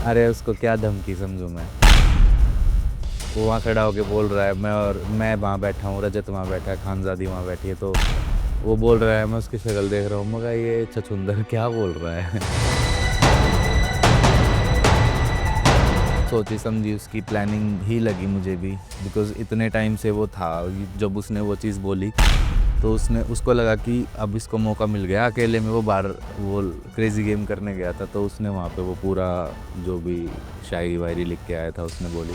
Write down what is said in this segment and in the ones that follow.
अरे उसको क्या धमकी समझूं मैं। वो वहाँ खड़ा होके बोल रहा है, मैं वहाँ बैठा हूँ, रजत वहाँ बैठा है, खानजादी वहाँ बैठी है, तो वो बोल रहा है, मैं उसकी शक्ल देख रहा हूँ, मगर ये छछूंदर क्या बोल रहा है। सोची समझी उसकी प्लानिंग ही लगी मुझे भी, बिकॉज़ इतने टाइम से वो था। जब उसने वो चीज़ बोली तो उसने उसको लगा कि अब इसको मौका मिल गया। अकेले में वो बाहर वो क्रेज़ी गेम करने गया था, तो उसने वहाँ पे वो पूरा जो भी शायरी वायरी लिख के आया था उसने बोली।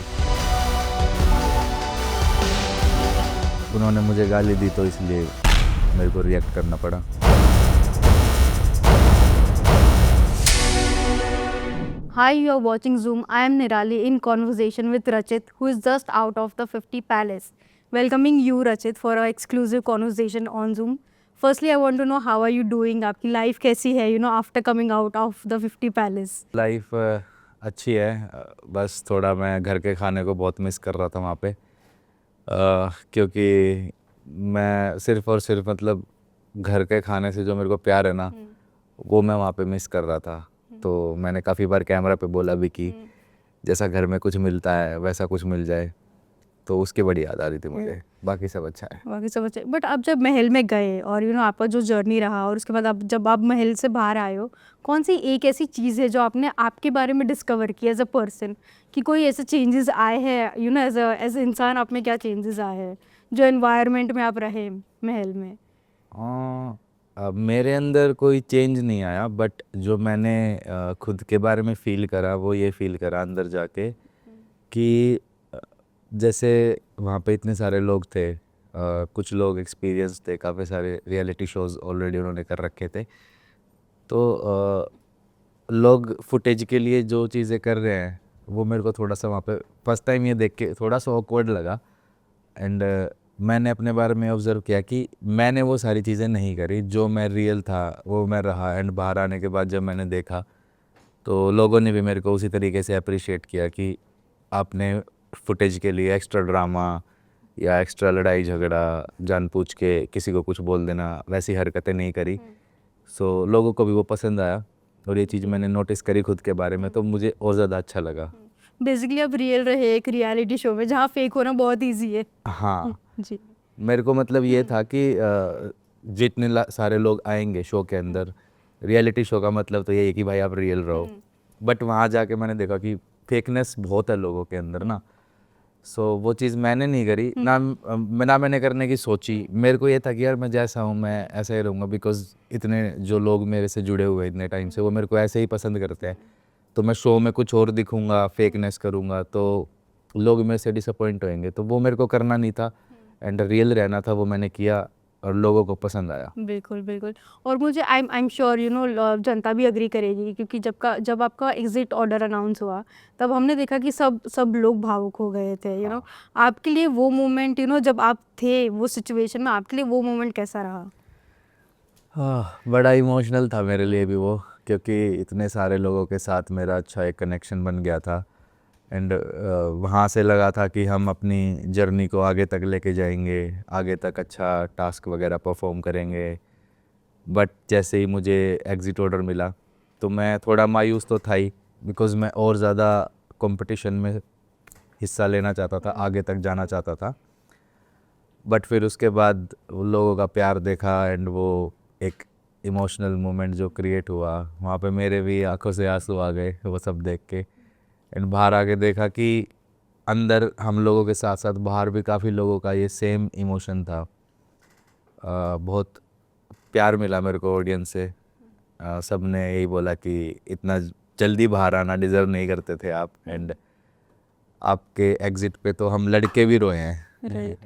उन्होंने मुझे गाली दी तो इसलिए मेरे को रिएक्ट करना पड़ा। Hi, you are watching Zoom. I am Nirali in conversation with Rachit, who is just out of the 50 Palace. Welcoming you, Rachit, for our exclusive conversation on Zoom. Firstly, I want to know how are you doing? आपकी life कैसी है? After coming out of the 50 Palace. Life अच्छी है। बस थोड़ा मैं घर के खाने को बहुत मिस कर रहा था वहाँ पे, क्योंकि मैं सिर्फ और सिर्फ मतलब घर के खाने से जो मेरे को प्यार है ना, वो मैं वहाँ पे मिस कर रहा था। तो मैंने काफ़ी बार कैमरा पे बोला भी कि जैसा घर में कुछ मिलता है वैसा कुछ मिल जाए, तो उसकी बड़ी याद आ रही थी मुझे। बाकी सब अच्छा है। बाकी सब अच्छे, बट आप जब महल में गए और आपका जो जर्नी रहा और उसके बाद आप जब आप महल से बाहर आए हो, कौन सी एक ऐसी चीज़ है जो आपने आपके बारे में डिस्कवर की एज अ पर्सन, कि कोई ऐसे चेंजेस आए हैं एज इंसान आप में क्या चेंजेस आए हैं जो एनवायरनमेंट में आप रहे महल में? अब मेरे अंदर कोई चेंज नहीं आया, बट जो मैंने खुद के बारे में फ़ील करा वो ये फ़ील करा अंदर जाके कि जैसे वहाँ पे इतने सारे लोग थे, कुछ लोग एक्सपीरियंस थे, काफ़ी सारे रियलिटी शोज़ ऑलरेडी उन्होंने कर रखे थे, तो लोग फुटेज के लिए जो चीज़ें कर रहे हैं वो मेरे को थोड़ा सा वहाँ पे फर्स्ट टाइम ये देख के थोड़ा सा ऑकवर्ड लगा। एंड मैंने अपने बारे में ऑब्ज़र्व किया कि मैंने वो सारी चीज़ें नहीं करी, जो मैं रियल था वो मैं रहा। एंड बाहर आने के बाद जब मैंने देखा तो लोगों ने भी मेरे को उसी तरीके से अप्रिशिएट किया कि आपने फुटेज के लिए एक्स्ट्रा ड्रामा या एक्स्ट्रा लड़ाई झगड़ा जानबूझ के किसी को कुछ बोल देना वैसी हरकतें नहीं करी। सो लोगों को भी वो पसंद आया, और ये चीज़ मैंने नोटिस करी खुद के बारे में, तो मुझे और ज़्यादा अच्छा लगा। बेसिकली आप रियल रहे एक रियलिटी शो में जहाँ फेक होना बहुत ईजी है। हाँ, जी। मेरे को मतलब ये था कि जितने सारे लोग आएंगे शो के अंदर, रियलिटी शो का मतलब तो यही है कि भाई आप रियल रहो। बट वहाँ जाके मैंने देखा कि फेकनेस बहुत है लोगों के अंदर ना। सो वो चीज़ मैंने नहीं करी ना, ना मैंने करने की सोची। मेरे को ये था कि यार मैं जैसा हूँ मैं ऐसा ही रहूँगा, बिकॉज इतने जो लोग मेरे से जुड़े हुए हैं इतने टाइम से वो मेरे को ऐसे ही पसंद करते हैं। तो मैं शो में कुछ और दिखूंगा, फेकनेस करूँगा, तो लोग मेरे से डिसअपॉइंट होंगे, तो वो मेरे को करना नहीं था। एंड रियल रहना था, वो मैंने किया और लोगों को पसंद आया। बिल्कुल, बिल्कुल। और मुझे आई एम श्योर जनता भी एग्री करेगी, क्योंकि जब आपका एग्ज़िट ऑर्डर अनाउंस हुआ, तब हमने देखा कि सब सब लोग भावुक हो गए थे, हाँ। आपके लिए वो मोमेंट जब आप थे वो सिचुएशन में, आपके लिए वो मोमेंट कैसा रहा? हाँ, बड़ा इमोशनल था मेरे लिए भी वो, क्योंकि इतने सारे लोगों के साथ मेरा अच्छा एक कनेक्शन बन गया था। एंड वहाँ से लगा था कि हम अपनी जर्नी को आगे तक लेके जाएंगे, आगे तक अच्छा टास्क वगैरह परफॉर्म करेंगे। बट जैसे ही मुझे एग्ज़िट ऑर्डर मिला तो मैं थोड़ा मायूस तो था ही, बिकॉज़ मैं और ज़्यादा कंपटीशन में हिस्सा लेना चाहता था, आगे तक जाना चाहता था। बट फिर उसके बाद वो लोगों का प्यार देखा एंड वो एक इमोशनल मोमेंट जो क्रिएट हुआ, वहाँ पे मेरे भी आंखों से आंसू आ गए वो सब देख के। एंड बाहर आके देखा कि अंदर हम लोगों के साथ साथ बाहर भी काफ़ी लोगों का ये सेम इमोशन था। बहुत प्यार मिला मेरे को ऑडियंस से। सब ने यही बोला कि इतना जल्दी बाहर आना डिज़र्व नहीं करते थे आप, एंड आपके एग्ज़िट पे तो हम लड़के भी रोए हैं। राइट।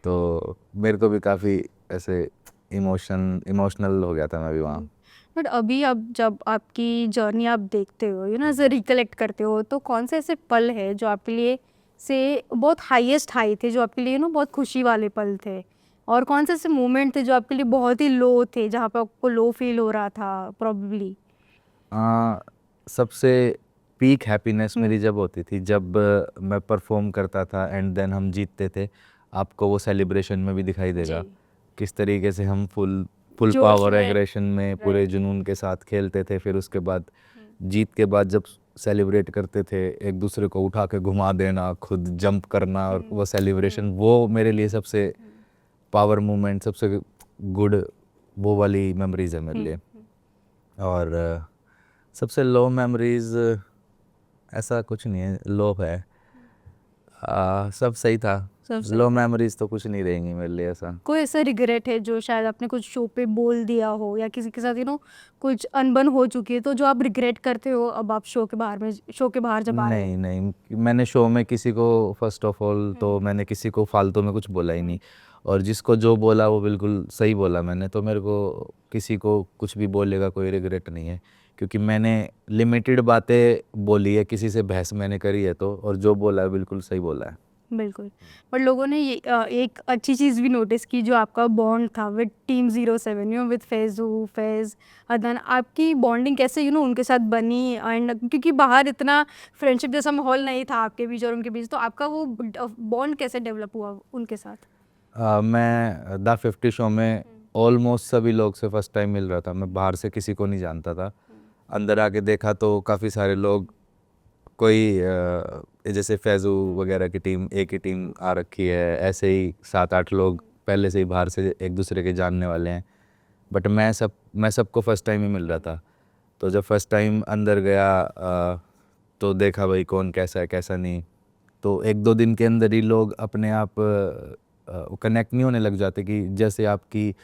तो मेरे को भी काफ़ी ऐसे इमोशनल हो गया था मैं भी वहाँ। बट अभी अब जब आपकी जर्नी आप देखते हो, ऐसे रिकलेक्ट करते हो, तो कौन से ऐसे पल है जो आपके लिए से बहुत हाईएस्ट हाई थे, जो आपके लिए बहुत खुशी वाले पल थे, और कौन से ऐसे मोमेंट थे जो आपके लिए बहुत ही लो थे, जहाँ पे आपको लो फील हो रहा था प्रॉब्ली? आ, सबसे पीक हैप्पीनेस मेरी जब होती थी जब मैं परफॉर्म करता था एंड देन हम जीतते थे। आपको वो सेलिब्रेशन में भी दिखाई जी। देगा किस तरीके से हम फुल फुल जोश पावर में। एग्रेशन में पूरे राइट। जुनून के साथ खेलते थे। फिर उसके बाद जीत के बाद जब सेलिब्रेट करते थे, एक दूसरे को उठा के घुमा देना, खुद जंप करना और वो सेलिब्रेशन, वो मेरे लिए सबसे पावर मोमेंट, सबसे गुड वो वाली मेमोरीज है मेरे लिए। और सबसे लो मेमोरीज ऐसा कुछ नहीं है, लो है, सब सही था। सब सही लो मेमोरीज तो कुछ नहीं रहेंगी मेरे लिए ऐसा। कोई ऐसा रिग्रेट है जो शायद आपने कुछ शो पे बोल दिया हो या किसी के साथ कुछ अनबन हो चुकी है तो जो आप रिग्रेट करते हो अब आप शो के बाहर जब आ रहे नहीं नहीं, मैंने शो में किसी को, फर्स्ट ऑफ ऑल तो मैंने किसी को फालतू में कुछ बोला ही नहीं, और जिसको जो बोला वो बिल्कुल सही बोला मैंने, तो मेरे को किसी को कुछ भी बोलेगा कोई रिग्रेट नहीं है, क्योंकि मैंने लिमिटेड बातें बोली है, किसी से बहस मैंने करी है तो, और जो बोला है बिल्कुल सही बोला है। बिल्कुल। पर लोगों ने ये एक अच्छी चीज़ भी नोटिस की जो आपका बॉन्ड था विद टीम 07 विद फैज़ अदनान, आपकी बॉन्डिंग कैसे उनके साथ बनी, एंड क्योंकि बाहर इतना फ्रेंडशिप जैसा माहौल नहीं था आपके बीच और उनके बीच, तो आपका वो बॉन्ड कैसे डेवलप हुआ उनके साथ? मैं द 50 शो में ऑलमोस्ट सभी लोग से फर्स्ट टाइम मिल रहा था, मैं बाहर से किसी को नहीं जानता था। अंदर आके देखा तो काफ़ी सारे लोग, कोई जैसे फैज़ू वगैरह की टीम, एक ही टीम आ रखी है, ऐसे ही 7-8 लोग पहले से ही बाहर से एक दूसरे के जानने वाले हैं, बट मैं सबको फर्स्ट टाइम ही मिल रहा था। तो जब फर्स्ट टाइम अंदर गया तो देखा भाई कौन कैसा है कैसा नहीं, तो 1-2 दिन के अंदर ही लोग अपने आप कनेक्ट नहीं होने लग जाते, कि जैसे आपकी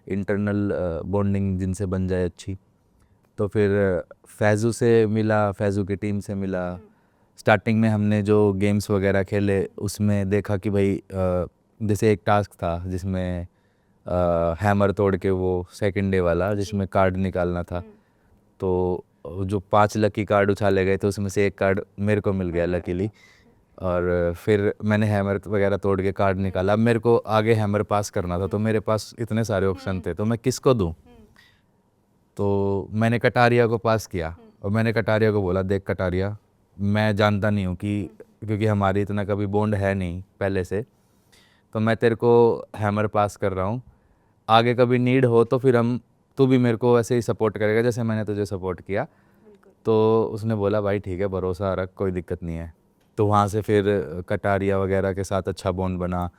इंटरनल बॉन्डिंग जिनसे बन जाए अच्छी। तो फिर फैज़ू से मिला, फैज़ू की टीम से मिला। स्टार्टिंग में हमने जो गेम्स वगैरह खेले उसमें देखा कि भाई जैसे एक टास्क था जिसमें हैमर तोड़ के, वो सेकंड डे वाला जिसमें कार्ड निकालना था, तो जो 5 लकी कार्ड उछाले गए थे उसमें से एक कार्ड मेरे को मिल गया लकीली, और फिर मैंने हैमर वगैरह तोड़ के कार्ड निकाला। अब मेरे को आगे हैमर पास करना था, तो मेरे पास इतने सारे ऑप्शन थे, तो मैं किसको दूँ? तो मैंने कटारिया को पास किया, और मैंने कटारिया को बोला, देख कटारिया, मैं जानता नहीं हूँ कि, क्योंकि हमारी इतना कभी बॉन्ड है नहीं पहले से, तो मैं तेरे को हैमर पास कर रहा हूँ, आगे कभी नीड हो तो फिर तू भी मेरे को ऐसे ही सपोर्ट करेगा जैसे मैंने तुझे सपोर्ट किया। तो उसने बोला भाई ठीक है, भरोसा रख, कोई दिक्कत नहीं है। तो वहाँ से फिर कटारिया वगैरह के साथ अच्छा बॉन्ड बना,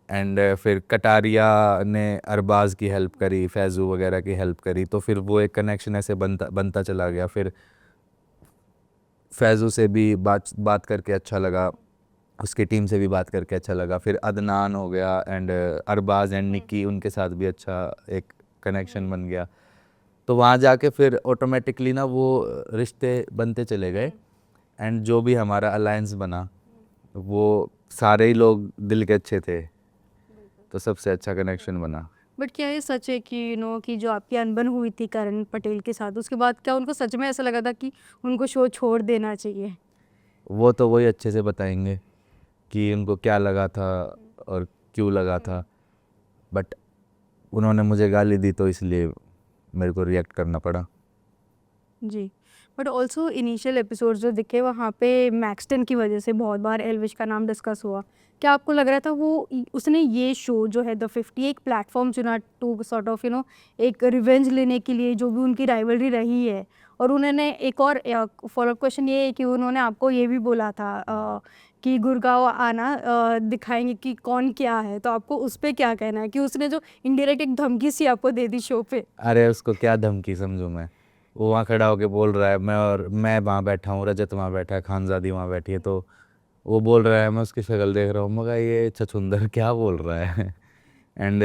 एंड फिर कटारिया ने अरबाज़ की हेल्प करी, फैज़ू वगैरह की हेल्प करी, तो फिर वो एक कनेक्शन ऐसे बनता चला गया। फिर फैज़ू से भी बात करके अच्छा लगा, उसकी टीम से भी बात करके अच्छा लगा। फिर अदनान हो गया, एंड अरबाज़ एंड निक्की, उनके साथ भी अच्छा एक कनेक्शन बन गया। तो वहाँ जाके फिर ऑटोमेटिकली ना वो रिश्ते बनते चले गए, एंड जो भी हमारा अलायंस बना वो सारे ही लोग दिल के अच्छे थे, तो सबसे अच्छा कनेक्शन बना। बट क्या ये सच है कि कि जो आपकी अनबन हुई थी करण पटेल के साथ, उसके बाद क्या उनको सच में ऐसा लगा था कि उनको शो छोड़ देना चाहिए? वो तो वही अच्छे से बताएंगे कि उनको क्या लगा था और क्यों लगा था, बट उन्होंने मुझे गाली दी तो इसलिए मेरे को रिएक्ट करना पड़ा। जी। बट ऑल्सो इनिशियल एपिसोड जो दिखे वहाँ पे मैक्सटन की वजह से बहुत बार एल्विश का नाम डिस्कस हुआ। क्या आपको लग रहा था उसने ये शो जो है द 50 एक प्लेटफॉर्म चुना टू सॉर्ट ऑफ एक रिवेंज लेने के लिए, जो भी उनकी राइवलरी रही है? और उन्होंने एक और फॉलोअप क्वेश्चन ये है कि उन्होंने आपको ये भी बोला था कि गुड़गांव आना दिखाएंगे कि कौन क्या है, तो आपको उस पर क्या कहना है कि उसने जो इनडायरेक्ट एक धमकी सी आपको दे दी शो पे? अरे उसको क्या धमकी समझूं मैं, वो वहाँ खड़ा होके बोल रहा है, मैं वहाँ बैठा हूँ, रजत वहाँ बैठा है, खानजादी वहाँ बैठी है, तो वो बोल रहा है, मैं उसकी शक्ल देख रहा हूँ, मगर ये छछूंदर क्या बोल रहा है। एंड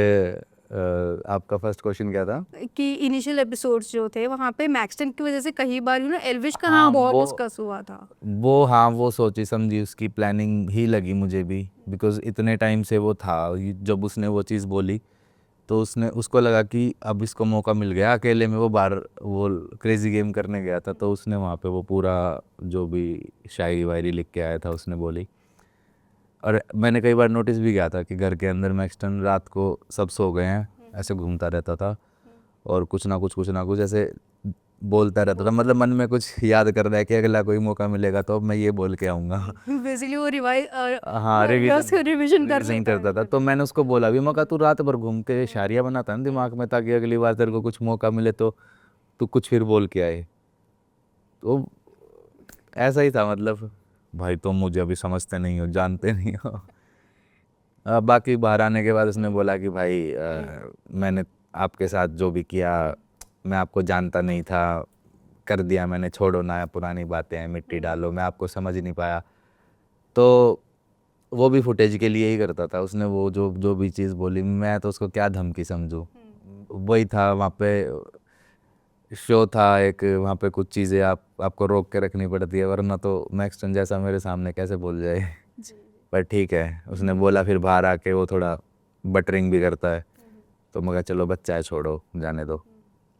आपका फर्स्ट क्वेश्चन क्या था? कि इनिशियल एपिसोड्स जो थे वहाँ पे मैक्सटन की वजह से कई बार एल्विश का हाँ नाम बहुत वो डिस्कस हुआ था। वो सोची समझी उसकी प्लानिंग ही लगी मुझे भी, बिकॉज इतने टाइम से वो था, जब उसने वो चीज़ बोली तो उसको लगा कि अब इसको मौका मिल गया, अकेले में वो बाहर वो क्रेजी गेम करने गया था, तो उसने वहाँ पे वो पूरा जो भी शायरी वायरी लिख के आया था उसने बोली। और मैंने कई बार नोटिस भी किया था कि घर के अंदर मैक्सटन रात को सब सो गए हैं ऐसे घूमता रहता था, और कुछ ना कुछ ऐसे बोलता रहता था, मतलब मन में कुछ याद कर रहा है कि अगला कोई मौका मिलेगा तो अब मैं ये बोल के आऊँगा। बेसिकली वो हाँ, रिविजन कर रिवीजन लेता करता था। है। तो मैंने उसको बोला भी, मौका तू रात भर घूम के शायरियाँ बनाता है ना दिमाग में, ताकि अगली बार तेरे को कुछ मौका मिले तो तू कुछ फिर बोल के आए। तो ऐसा ही था, मतलब भाई तुम मुझे अभी समझते नहीं हो, जानते नहीं हो। बाकी बाहर आने के बाद उसने बोला कि भाई मैंने आपके साथ जो भी किया, मैं आपको जानता नहीं था, कर दिया मैंने, छोड़ो ना, पुरानी बातें हैं, मिट्टी डालो, मैं आपको समझ नहीं पाया। तो वो भी फुटेज के लिए ही करता था, उसने वो जो जो भी चीज़ बोली, मैं तो उसको क्या धमकी समझूं। वही था, वहाँ पे शो था एक, वहाँ पे कुछ चीज़ें आपको रोक के रखनी पड़ती है, वरना तो मैक्सटन जैसा मेरे सामने कैसे बोल जाए। जी। पर ठीक है, उसने बोला, फिर बाहर आके वो थोड़ा बटरिंग भी करता है, तो मैं कहा चलो बच्चा है, छोड़ो, जाने दो।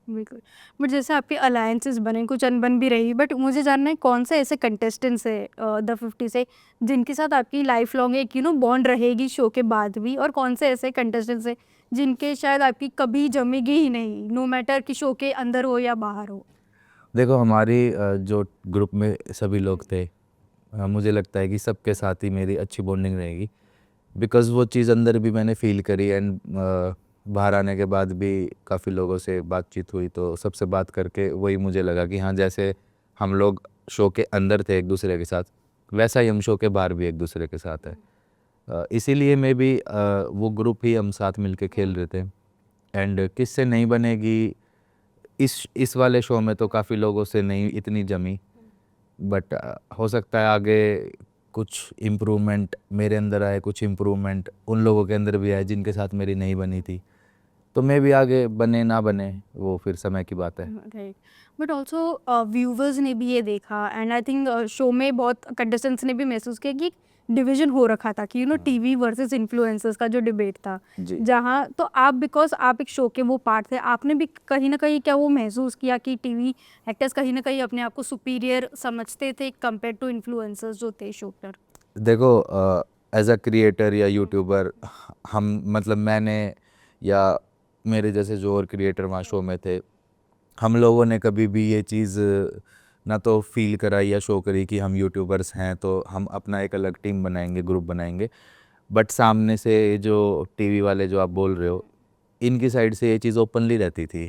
बिल्कुल। बट जैसे आपके अलायंसेस बने, कुछ अनबन भी रही, बट मुझे जानना है कौन से ऐसे कंटेस्टेंट्स है द 50 से जिनके साथ आपकी लाइफ लॉन्ग एक बॉन्ड रहेगी शो के बाद भी, और कौन से ऐसे कंटेस्टेंट्स है जिनके शायद आपकी कभी जमेगी ही नहीं, नो मैटर कि शो के अंदर हो या बाहर हो? देखो हमारी जो ग्रुप में सभी लोग थे, मुझे लगता है कि सबके साथ ही मेरी अच्छी बॉन्डिंग रहेगी, बिकॉज़ वो चीज़ अंदर भी मैंने फ़ील करी। एंड बाहर आने के बाद भी काफ़ी लोगों से बातचीत हुई, तो सबसे बात करके वही मुझे लगा कि हाँ, जैसे हम लोग शो के अंदर थे एक दूसरे के साथ, वैसा ही हम शो के बाहर भी एक दूसरे के साथ है। इसीलिए मैं भी वो ग्रुप ही हम साथ मिलके खेल रहे थे। एंड किससे नहीं बनेगी, इस वाले शो में तो काफ़ी लोगों से नहीं इतनी जमी, बट हो सकता है आगे कुछ इम्प्रूवमेंट मेरे अंदर आए, कुछ इम्प्रूवमेंट उन लोगों के अंदर भी आए जिनके साथ मेरी नहीं बनी थी, तो मैं भी आगे बने ना बने वो फिर समय की बात है। राइट। बट ऑल्सो व्यूवर्स ने भी ये देखा, एंड आई थिंक शो में बहुत कंटेस्टेंट्स ने भी महसूस किया कि डिवीजन हो रखा था कि टीवी वर्सेस इन्फ्लुएंसर्स का जो डिबेट था, जी। जहाँ तो आप, बिकॉज आप एक शो के वो पार्ट थे, आपने भी कहीं ना कहीं क्या वो महसूस किया कि टीवी एक्टर्स कहीं ना कहीं अपने आप को सुपीरियर समझते थे कंपेयर टू इन्फ्लुएंसर्स जो थे शो पर? देखो एज अ क्रिएटर या यूट्यूबर, हम मतलब मैंने या मेरे जैसे जो और क्रिएटर वहाँ शो में थे, हम लोगों ने कभी भी ये चीज़ ना तो फील कराई या शो करी कि हम यूट्यूबर्स हैं तो हम अपना एक अलग टीम बनाएंगे, ग्रुप बनाएंगे। बट सामने से जो टीवी वाले जो आप बोल रहे हो, इनकी साइड से ये चीज़ ओपनली रहती थी।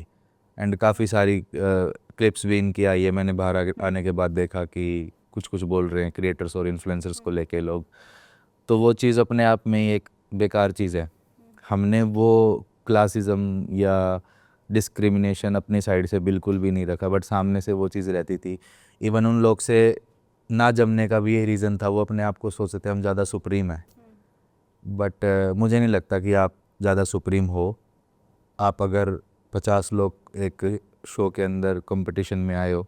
एंड काफ़ी सारी क्लिप्स भी इनकी आई है, मैंने बाहर आने के बाद देखा कि कुछ कुछ बोल रहे हैं क्रिएटर्स और इन्फ्लुएंसर्स को लेके लोग, तो वो चीज़ अपने आप में ही एक बेकार चीज़ है। हमने वो क्लासिज़म या डिस्क्रिमिनेशन अपनी साइड से बिल्कुल भी नहीं रखा, बट सामने से वो चीज़ रहती थी। इवन उन लोग से ना जमने का भी यही रीज़न था, वो अपने आप को सोचते थे हम ज़्यादा सुप्रीम है। बट मुझे नहीं लगता कि आप ज़्यादा सुप्रीम हो। आप अगर 50 लोग एक शो के अंदर कंपटीशन में आए हो,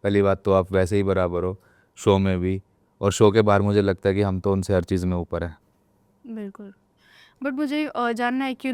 पहली बात तो आप वैसे ही बराबर हो शो में भी, और शो के बाहर मुझे लगता है कि हम तो उनसे हर चीज़ में ऊपर हैं। बिल्कुल। बट मुझे जानना है कि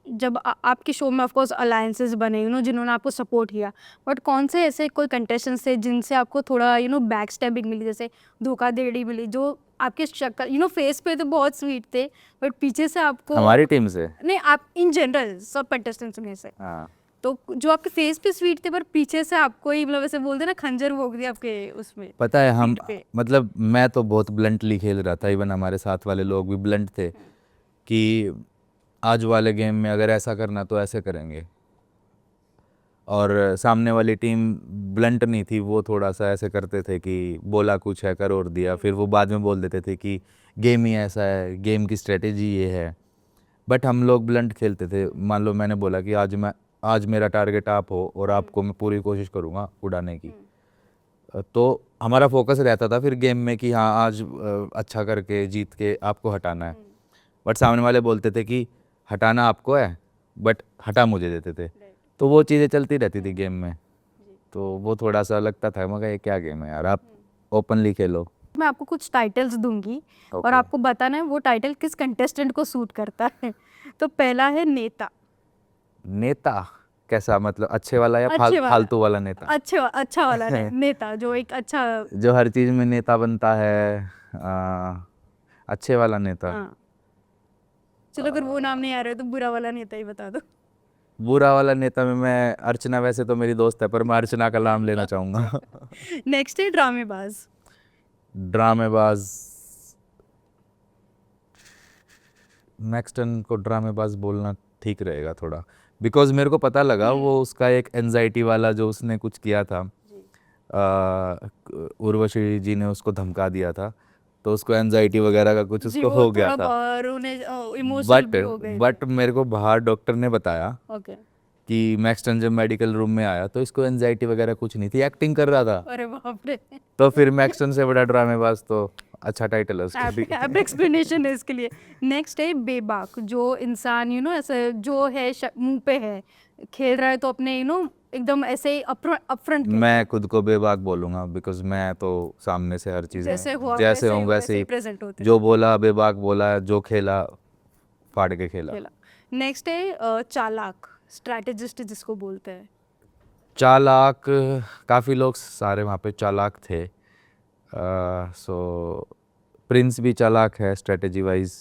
जब आपके शो में ऑफ कोर्स अलायंसेस बने, जिन्होंने आपको सपोर्ट किया, बट कौन से ऐसे कोई कंटेस्टेंट्स थे जिनसे आपको थोड़ा बैक स्टैबिंग मिली, जैसे धोखाधड़ी मिली, जो आपके शक्ल फेस पे तो बहुत स्वीट थे, बट पीछे से आपको, हमारी टीम से। नहीं आप इन जनरल सब कंटेस्टेंट्स में से, हाँ, तो जो आपके फेस पे स्वीट थे पर पीछे से आपको ही ऐसे बोलते ना खंजर भोंक दिया आपके उसमें पता है हम, पीठ पे? मतलब मैं तो बहुत ब्लंटली खेल रहा था, इवन हमारे साथ वाले लोग भी ब्लंट थे कि आज वाले गेम में अगर ऐसा करना तो ऐसे करेंगे। और सामने वाली टीम ब्लंट नहीं थी, वो थोड़ा सा ऐसे करते थे कि बोला कुछ है कर और दिया, फिर वो बाद में बोल देते थे कि गेम ही ऐसा है, गेम की स्ट्रेटेजी ये है। बट हम लोग ब्लंट खेलते थे। मान लो मैंने बोला कि आज मेरा टारगेट आप हो और आपको मैं पूरी कोशिश करूँगा उड़ाने की, तो हमारा फोकस रहता था फिर गेम में कि हाँ आज अच्छा करके जीत के आपको हटाना है। बट सामने वाले बोलते थे कि हटाना आपको है, बट हटा मुझे देते थे, तो वो चीज़ें चलती रहती थी गेम में। तो वो थोड़ा सा लगता था, मगर ये क्या गेम है यार, आप ओपनली खेलो। मैं आपको कुछ टाइटल्स दूंगी और ओके। आपको बताना है वो टाइटल किस कंटेस्टेंट को सूट करता है। तो पहला है नेता। नेता कैसा, मतलब अच्छे वाला या अच्छे वाला, फालतू वाला नेता? अच्छा वाला नेता जो एक अच्छा, जो हर चीज़ में नेता बनता है, अच्छे वाला नेता। हाँ चलो अगर वो नाम नहीं आ रहा है तो बुरा वाला नेता ही बता दो। बुरा वाला नेता में मैं अर्चना, वैसे तो मेरी दोस्त है पर मैं अर्चना का नाम लेना चाहूँगा। नेक्स्ट है ड्रामेबाज। ड्रामेबाज, मैक्सटन को ड्रामेबाज बोलना ठीक रहेगा थोड़ा, बिकॉज मेरे को पता लगा वो उसका एक एनजाइटी वाला जो उसने कुछ किया था, उर्वशी जी ने उसको धमका दिया था, तो उसको एनजाइटी वगैरह का कुछ जी उसको वो हो गया थोड़ा था। बाहर उन्हें इमोशनल भी हो गए थे। बट मेरे को बाहर डॉक्टर ने बताया ओके। कि मैक्सटन जब मेडिकल रूम में आया तो इसको एनजाइटी वगैरह कुछ नहीं थी, एक्टिंग कर रहा था। अरे बाप रे। तो फिर मैक्सटन से बड़ा ड्रामेबाज तो अच्छा टाइटल है उसके लिए। आप एक्सप्लेनेशन है इसके लिए। नेक्स्ट है बेबाक, जो इंसान ऐसे जो है मुंह पे है, खेल रहा है तो अपने एकदम ऐसे अपफ्रंट मैं खुद को बेबाक बोलूंगा, बिकॉज मैं तो सामने से हर चीज़ जैसे हुआ जैसे हूँ वैसे ही प्रेजेंट होते जो बोला बेबाक बोला, जो खेला फाड़ के खेला। खेला। नेक्स्ट है चालाक, स्ट्रैटेजिस्ट जिसको बोलते हैं। चालाक, काफ़ी लोग सारे वहाँ पे चालाक थे। सो प्रिंस भी चालाक है स्ट्रेटेजी वाइज,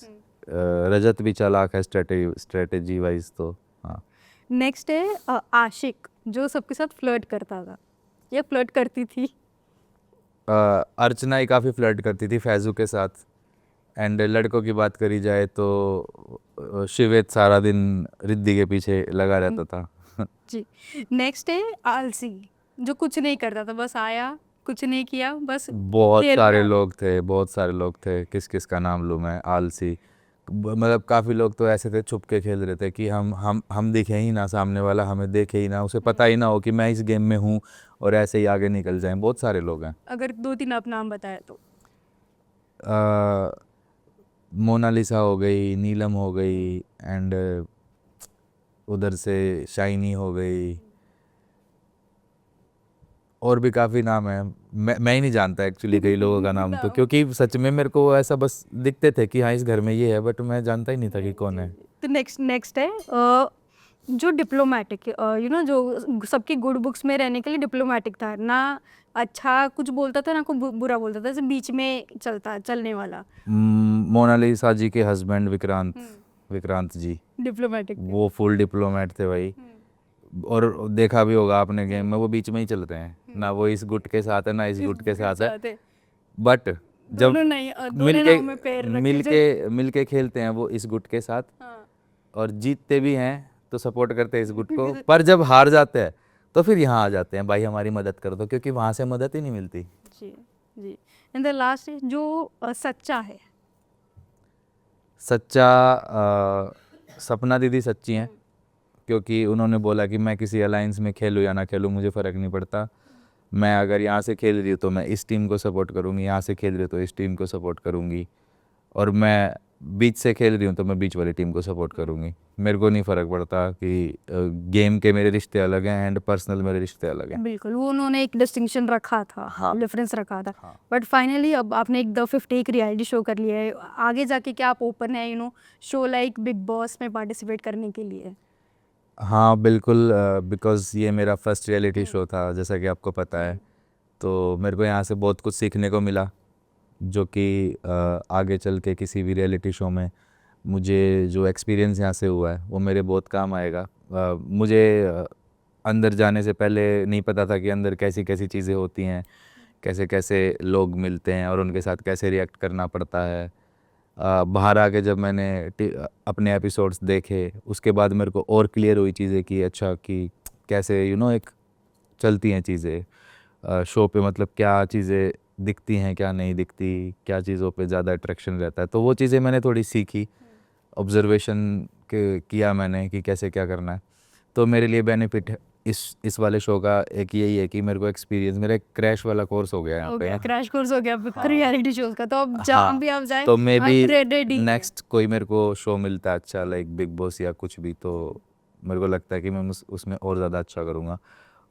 रजत भी चालाक है स्ट्रेटेजी वाइज, तो हाँ। नेक्स्ट है आशिक, जो सबके साथ फ्लर्ट करता था या फ्लर्ट करती थी। अर्चना ही काफ़ी फ्लर्ट करती थी फैज़ू के साथ। एंड लड़कों की बात करी जाए तो शिवेत सारा दिन रिद्धि के पीछे लगा रहता था। जी। नेक्स्ट है आलसी, जो कुछ नहीं करता था, बस आया कुछ नहीं किया, बस बहुत खेल सारे रहा। लोग थे, बहुत सारे लोग थे, किस किस का नाम लूँ मैं। आलसी मतलब काफ़ी लोग तो ऐसे थे छुप के खेल रहे थे कि हम दिखे ही ना, सामने वाला हमें देखे ही ना, उसे पता ही ना हो कि मैं इस गेम में हूँ, और ऐसे ही आगे निकल जाएं। बहुत सारे लोग हैं। अगर 2-3 आप नाम बताए तो। मोनालिसा हो गई, नीलम हो गई, एंड उधर से शाइनी हो गई, और भी काफ़ी नाम है। मैं ही नहीं जानता एक्चुअली कई लोगों का नाम, तो नाम। क्योंकि सच में मेरे को ऐसा बस दिखते थे कि हाँ इस घर में ये है, बट मैं जानता ही नहीं था कि कौन है। तो नेक्स्ट है जो डिप्लोमेटिक, जो सबकी गुड बुक्स में रहने के लिए डिप्लोमेटिक था ना, अच्छा कुछ बोलता था ना कोई बुरा बोलता था, ऐसे बीच में चलने वाला। मोनालिसा जी के हस्बैंड विक्रांत जी, डिप्लोमेटिक थे। वो फुल डिप्लोमेट थे भाई। और देखा भी होगा आपने गेम में, वो बीच में ही चलते हैं ना, वो इस गुट के साथ है ना इस गुट के साथ है। बट जब दोनों नहीं, दोनों मिलके नाव में पैर रखे मिलके मिलके खेलते हैं वो इस गुट के साथ, हाँ। और जीतते भी हैं तो सपोर्ट करते हैं इस गुट को, पर जब हार जाते हैं तो फिर यहाँ आ जाते हैं, भाई हमारी मदद कर दो, क्योंकि वहाँ से मदद ही नहीं मिलती। जी जी। एंड द लास्ट है जो सच्चा है। सच्चा, सपना दीदी सच्ची हैं, क्योंकि उन्होंने बोला कि मैं किसी अलायंस में खेलूँ या ना खेलूँ मुझे फ़र्क नहीं पड़ता, मैं अगर यहाँ से खेल रही हूँ तो मैं इस टीम को सपोर्ट करूँगी, यहाँ से खेल रही हूँ तो इस टीम को सपोर्ट करूँगी, और मैं बीच से खेल रही हूँ तो मैं बीच वाली टीम को सपोर्ट करूँगी। मेरे को नहीं फ़र्क पड़ता कि गेम के मेरे रिश्ते अलग हैं एंड पर्सनल मेरे रिश्ते अलग हैं। बिल्कुल, वो उन्होंने एक डिस्टिंक्शन रखा था, हाँ। डिफरेंस रखा था। हाँ। बट फाइनली अब आपने एक द 50 एक रियलिटी शो कर लिया है, आगे जाके क्या आप ओपन है शो लाइक बिग बॉस में पार्टिसिपेट करने के लिए? हाँ बिल्कुल, बिकॉज़ ये मेरा फर्स्ट रियलिटी शो था जैसा कि आपको पता है, तो मेरे को यहाँ से बहुत कुछ सीखने को मिला, जो कि आगे चल के किसी भी रियलिटी शो में मुझे जो एक्सपीरियंस यहाँ से हुआ है वो मेरे बहुत काम आएगा। मुझे अंदर जाने से पहले नहीं पता था कि अंदर कैसी कैसी चीज़ें होती हैं, कैसे कैसे लोग मिलते हैं और उनके साथ कैसे रिएक्ट करना पड़ता है। बाहर आके जब मैंने अपने एपिसोड्स देखे उसके बाद मेरे को और क्लियर हुई चीज़ें कि अच्छा कि कैसे एक चलती हैं चीज़ें शो पे, मतलब क्या चीज़ें दिखती हैं क्या नहीं दिखती, क्या चीज़ों पे ज़्यादा अट्रैक्शन रहता है, तो वो चीज़ें मैंने थोड़ी सीखी, ऑब्जर्वेशन किया मैंने कि कैसे क्या करना है। तो मेरे लिए बेनिफिट इस वाले शो का एक यही है कि मेरे को एक्सपीरियंस, मेरा एक क्रैश वाला कोर्स हो गया यहाँ हो पे। गया क्रैश कोर्स हो गया हाँ। रियलिटी शोज का, तो अब जहाँ भी आप जाए तो मे बी रेडी। नेक्स्ट कोई मेरे को शो मिलता है अच्छा, लाइक बिग बॉस या कुछ भी, तो मेरे को लगता है कि मैं उसमें और ज़्यादा अच्छा करूँगा।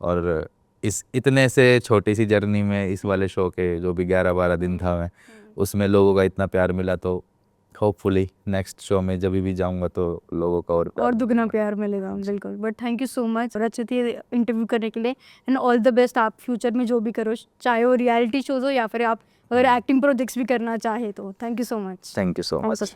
और इस इतने से छोटी सी जर्नी में इस वाले शो के जो भी 11-12 दिन था मैं उसमें लोगों का इतना प्यार मिला, तो होपफुली नेक्स्ट शो में जब भी जाऊंगा तो लोगों का और दुगना प्यार मिलेगा। बिल्कुल। But thank you so much और अच्छी थी इंटरव्यू करने के लिए, एंड ऑल द बेस्ट। आप फ्यूचर में जो भी करो, चाहे वो रियलिटी शोज हो या फिर आप अगर एक्टिंग प्रोजेक्ट्स भी करना चाहे तो। Thank you so much. Thank you so much.